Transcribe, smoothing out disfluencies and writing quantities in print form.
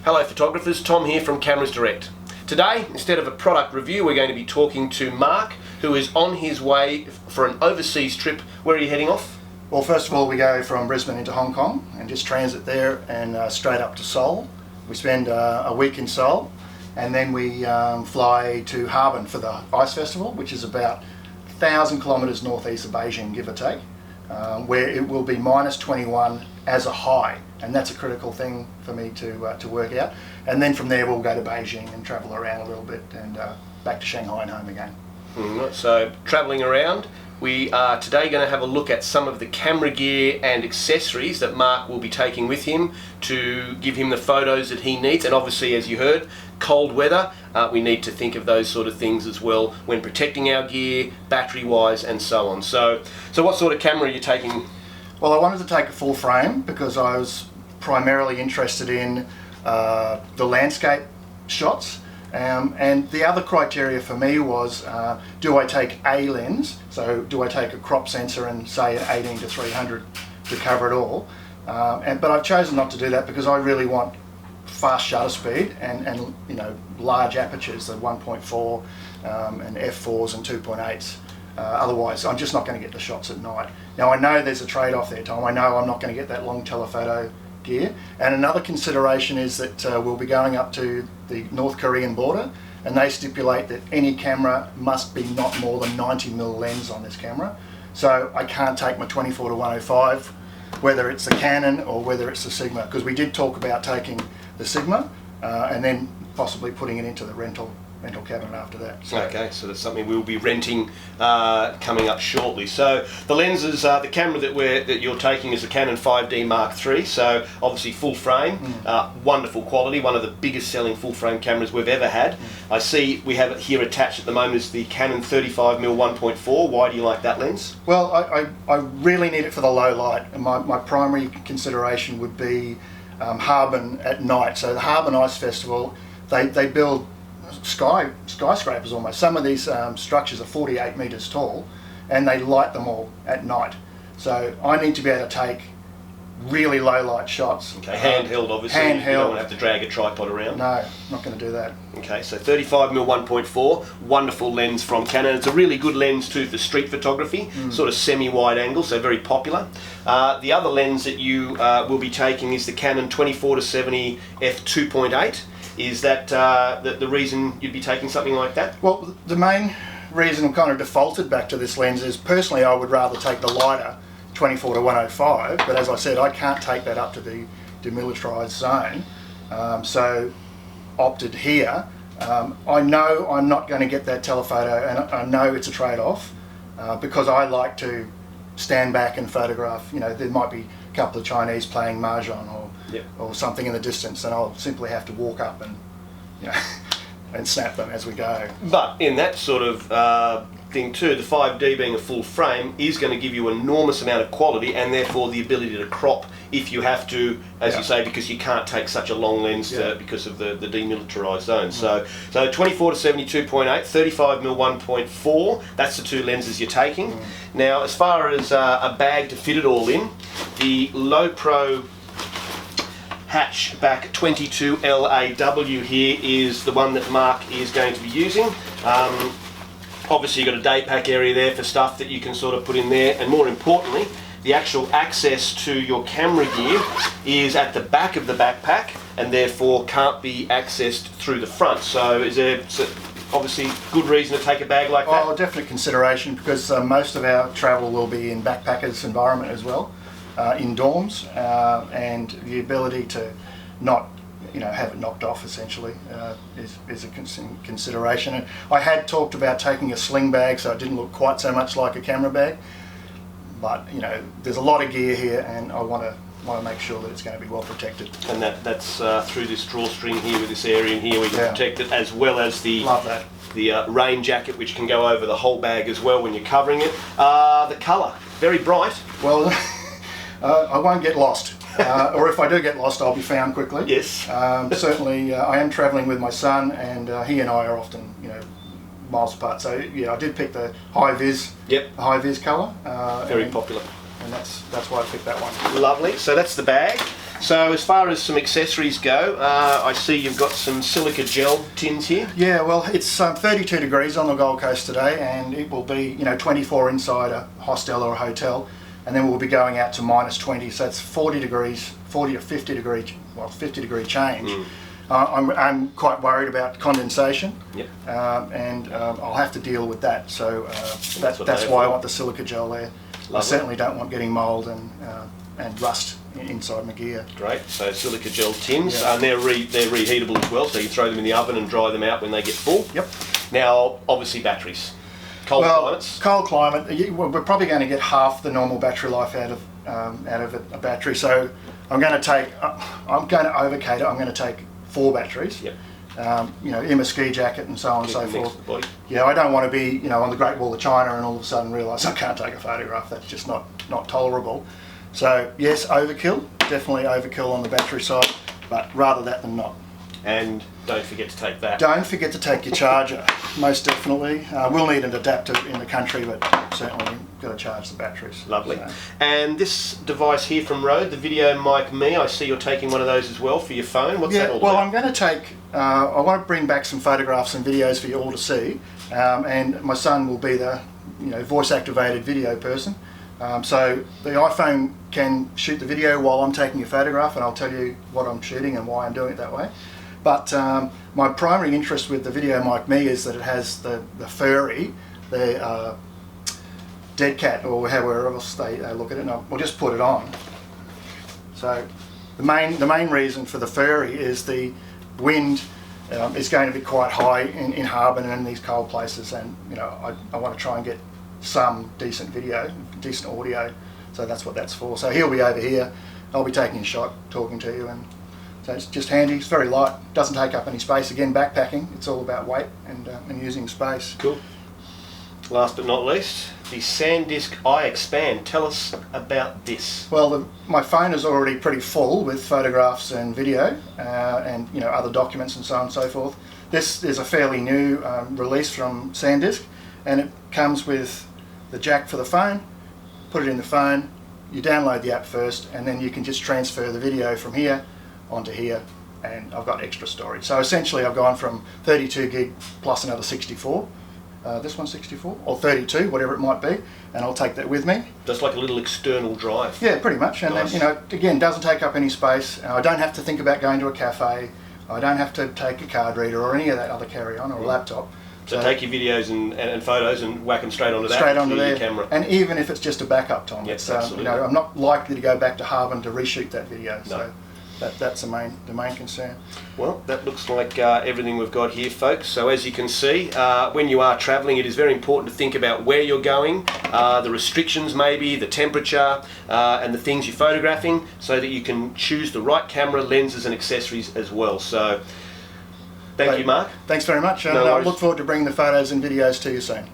Hello photographers, Tom here from Cameras Direct. Today, instead of a product review, we're going to be talking to Mark, who is on his way for an overseas trip. Where are you heading off? Well, first of all, we go from Brisbane into Hong Kong and just transit there and straight up to Seoul. We spend a week in Seoul, and then we fly to Harbin for the Ice Festival, which is about 1,000 kilometres northeast of Beijing, give or take, where it will be -21 as a high, and that's a critical thing for me to work out. And then from there we'll go to Beijing and travel around a little bit and back to Shanghai and home again. So travelling around, we are today going to have a look at some of the camera gear and accessories that Mark will be taking with him to give him the photos that he needs. And obviously, as you heard, cold weather, we need to think of those sort of things as well when protecting our gear, battery wise and so on. So what sort of camera are you taking? Well, I wanted to take a full frame because I was primarily interested in the landscape shots. And the other criteria for me was, do I take a lens? So do I take a crop sensor and say an 18 to 300 to cover it all? But I've chosen not to do that because I really want fast shutter speed and you know, large apertures, the 1.4 and f4s and 2.8s. Otherwise, I'm just not going to get the shots at night. Now, I know there's a trade-off there, Tom. I know I'm not going to get that long telephoto gear. And another consideration is that we'll be going up to the North Korean border, and they stipulate that any camera must be not more than 90mm lens on this camera. So I can't take my 24 to 105, whether it's the Canon or whether it's the Sigma, because we did talk about taking the Sigma and then possibly putting it into the rental cabinet after that. So. Okay, so that's something we'll be renting coming up shortly. So the lenses, the camera that you're taking is a Canon 5D Mark III, so obviously full frame, wonderful quality, one of the biggest selling full frame cameras we've ever had. I see we have it here attached at the moment is the Canon 35mm 1.4. Why do you like that lens? Well, I really need it for the low light, and my primary consideration would be Harbin at night. So the Harbin Ice Festival, they build skyscrapers almost. Some of these structures are 48 metres tall, and they light them all at night. So I need to be able to take really low light shots. Okay, handheld obviously. Handheld. You don't want to have to drag a tripod around. No, not going to do that. Okay, so 35mm 1.4, wonderful lens from Canon. It's a really good lens too for street photography, sort of semi-wide angle, so very popular. The other lens that you will be taking is the Canon 24 to 70 f2.8. Is that the reason you'd be taking something like that? Well, the main reason I kind of defaulted back to this lens is personally I would rather take the lighter 24 to 105, but as I said, I can't take that up to the demilitarised zone, so opted here. I know I'm not going to get that telephoto, and I know it's a trade-off because I like to stand back and photograph. You know, there might be a couple of Chinese playing mahjong or something in the distance, and I'll simply have to walk up and, you know, and snap them as we go. But in that sort of thing too, the 5D being a full frame is going to give you an enormous amount of quality and therefore the ability to crop if you have to, as you say, because you can't take such a long lens because of the demilitarised zone. So 24 to 72.8, 35mm 1.4, that's the two lenses you're taking. Now, as far as a bag to fit it all in, the Low Pro hatchback 22 LAW here is the one that Mark is going to be using. Obviously you've got a day pack area there for stuff that you can sort of put in there, and more importantly, the actual access to your camera gear is at the back of the backpack and therefore can't be accessed through the front. So is there obviously good reason to take a bag like that? Oh, definite consideration, because most of our travel will be in backpackers environment as well. In dorms, and the ability to not, you know, have it knocked off essentially is a consideration. And I had talked about taking a sling bag so it didn't look quite so much like a camera bag, but you know, there's a lot of gear here, and I want to make sure that it's going to be well protected. And that's through this drawstring here with this area in here we can protect it, as well as the rain jacket, which can go over the whole bag as well when you're covering it. The colour, very bright. Well. I won't get lost, or if I do get lost, I'll be found quickly. Yes. Certainly, I am travelling with my son, and he and I are often, you know, miles apart. So yeah, I did pick the high vis. Yep. High vis colour. Very popular. And that's why I picked that one. Lovely. So that's the bag. So as far as some accessories go, I see you've got some silica gel tins here. Yeah, well, it's 32 degrees on the Gold Coast today, and it will be 24 inside a hostel or a hotel, and then we'll be going out to -20, so it's 40 degrees, 40 to 50 degree, well, 50 degree change. I'm quite worried about condensation, Yep. and I'll have to deal with that. So that's they're why I for. want the silica gel there. I Lovely. certainly don't want getting mould and rust inside my gear. Great. So silica gel tins, Yeah. and they're reheatable as well. So you throw them in the oven and dry them out when they get full. Yep. Now, obviously, batteries. Cold climates. Cold climate, we're probably going to get half the normal battery life out of a battery. So I'm going to overcate it. I'm going to take 4 batteries. Yep. In a ski jacket and so on and so Next forth. to the body. Yeah, I don't want to be, on the Great Wall of China and all of a sudden realise I can't take a photograph. That's just not tolerable. So yes, overkill, definitely overkill on the battery side, but rather that than not. And don't forget to take that. Don't forget to take your charger, most definitely. We'll need an adapter in the country, but certainly got to charge the batteries. Lovely. So. And this device here from Rode, the VideoMic Me, I see you're taking one of those as well for your phone. What's that all well, about? I'm going to take, I want to bring back some photographs and videos for you all to see, and my son will be the voice-activated video person. So the iPhone can shoot the video while I'm taking a photograph, and I'll tell you what I'm shooting and why I'm doing it that way. But my primary interest with the VideoMic Me is that it has the furry, the dead cat, or however else they look at it, and I'll just put it on. So the main reason for the furry is the wind is going to be quite high in Harbin and in these cold places, and I want to try and get some decent video, decent audio, so that's what that's for. So he'll be over here, I'll be taking a shot, talking to you, and so it's just handy. It's very light, doesn't take up any space. Again, backpacking, it's all about weight and using space. Cool. Last but not least, the SanDisk iXpand. Tell us about this. Well, my phone is already pretty full with photographs and video, and other documents and so on and so forth. This is a fairly new release from SanDisk, and it comes with the jack for the phone. Put it in the phone, you download the app first, and then you can just transfer the video from here onto here, and I've got extra storage. So essentially I've gone from 32 gig plus another 64. This one's 64 or 32, whatever it might be, and I'll take that with me. Just like a little external drive. Yeah, pretty much. And nice. then again, doesn't take up any space. I don't have to think about going to a cafe. I don't have to take a card reader or any of that other carry-on or a laptop. So take your videos and photos and whack them straight onto that. Straight onto there. Your camera. And even if it's just a backup, Tom, Yes, it's, absolutely. I'm not likely to go back to Harbin to reshoot that video. No. So that's the main concern. Well, that looks like everything we've got here, folks. So as you can see, when you are travelling, it is very important to think about where you're going, the restrictions maybe, the temperature, and the things you're photographing, so that you can choose the right camera, lenses and accessories as well. So thank you, Mark. Thanks very much, and No I worries. look forward to bringing the photos and videos to you soon.